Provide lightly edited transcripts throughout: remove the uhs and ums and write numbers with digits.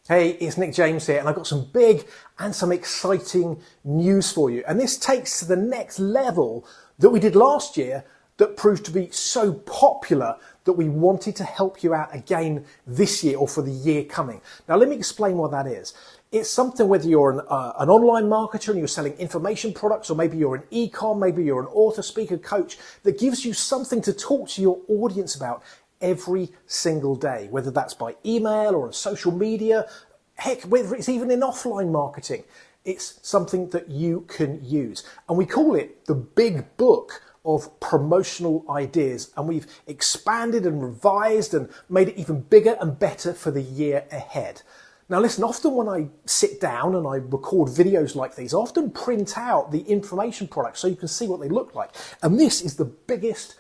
Hey, it's Nick James here, and I've got some big and some exciting news for you. And this takes to the next level that we did last year that proved to be so popular that we wanted to help you out again this year or for the year coming. Now, let me explain what that is. It's something whether you're an online marketer and you're selling information products, or maybe you're an e-com, maybe you're an author, speaker, coach, that gives you something to talk to your audience about every single day, whether that's by email or on social media, heck, whether it's even in offline marketing. It's something that you can use. And we call it the Big Book of Promotional Ideas. And we've expanded and revised and made it even bigger and better for the year ahead. Now listen, often when I sit down and I record videos like these, I often print out the information products so you can see what they look like. And this is the biggest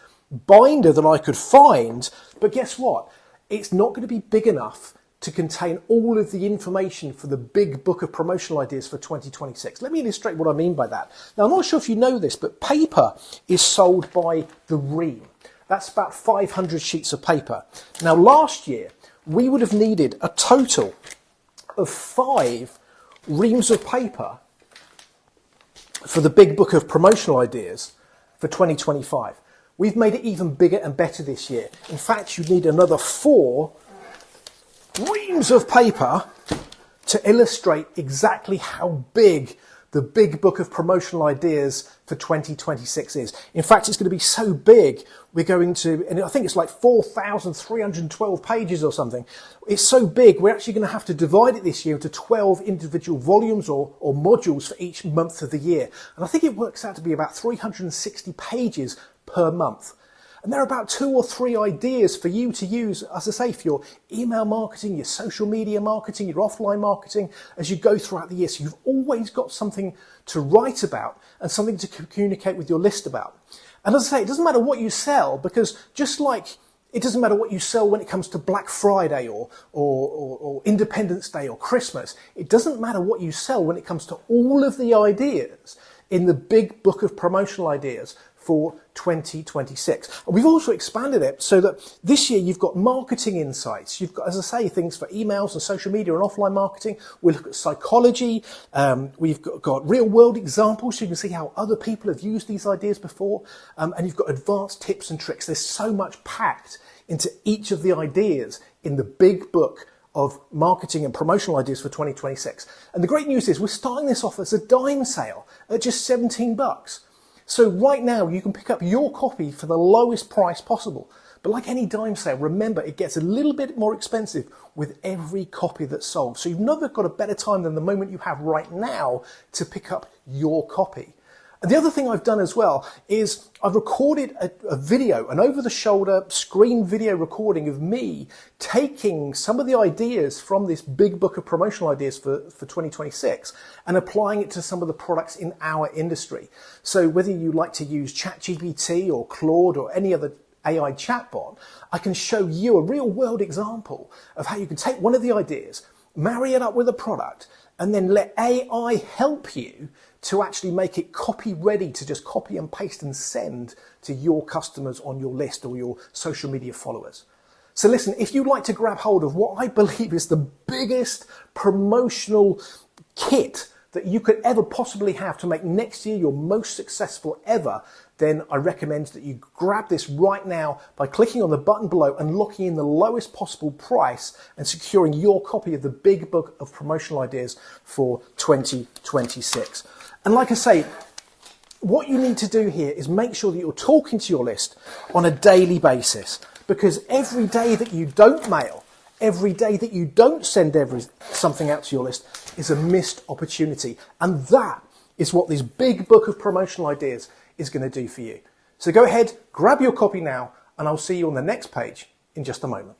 binder that I could find, but guess what? It's not going to be big enough to contain all of the information for the Big Book of Promotional Ideas for 2026. Let me illustrate what I mean by that. Now, I'm not sure if you know this, but paper is sold by the ream. That's about 500 sheets of paper. Now, last year, we would have needed a total of 5 reams of paper for the Big Book of Promotional Ideas for 2025. We've made it even bigger and better this year. In fact, you need another 4 reams of paper to illustrate exactly how big the Big Book of Promotional Ideas for 2026 is. In fact, it's going to be so big, we're going to, and I think it's like 4,312 pages or something. It's so big, we're actually going to have to divide it this year into 12 individual volumes or modules for each month of the year. And I think it works out to be about 360 pages per month. And there are about 2 or 3 ideas for you to use, as I say, for your email marketing, your social media marketing, your offline marketing, as you go throughout the year. So you've always got something to write about and something to communicate with your list about. And as I say, it doesn't matter what you sell, because just like it doesn't matter what you sell when it comes to Black Friday or Independence Day or Christmas, it doesn't matter what you sell when it comes to all of the ideas in the Big Book of Promotional Ideas for 2026. And we've also expanded it so that this year you've got marketing insights. You've got, as I say, things for emails and social media and offline marketing. We look at psychology. We've got real world examples so you can see how other people have used these ideas before. And you've got advanced tips and tricks. There's so much packed into each of the ideas in the Big Book of Marketing and Promotional Ideas for 2026. And the great news is we're starting this off as a dime sale at just $17. So right now you can pick up your copy for the lowest price possible. But like any dime sale, remember it gets a little bit more expensive with every copy that's sold. So you've never got a better time than the moment you have right now to pick up your copy. And the other thing I've done as well is I've recorded a video, an over-the-shoulder screen video recording of me taking some of the ideas from this Big Book of Promotional Ideas for 2026 and applying it to some of the products in our industry. So whether you like to use ChatGPT or Claude or any other AI chatbot, I can show you a real-world example of how you can take one of the ideas, marry it up with a product, and then let AI help you to actually make it copy ready to just copy and paste and send to your customers on your list or your social media followers. So listen, if you'd like to grab hold of what I believe is the biggest promotional kit that you could ever possibly have to make next year your most successful ever, then I recommend that you grab this right now by clicking on the button below and locking in the lowest possible price and securing your copy of the Big Book of Promotional Ideas for 2026. And like I say, what you need to do here is make sure that you're talking to your list on a daily basis, because every day that you don't mail, every day that you don't send something out to your list is a missed opportunity. And that is what this Big Book of Promotional Ideas is going to do for you. So go ahead, grab your copy now, and I'll see you on the next page in just a moment.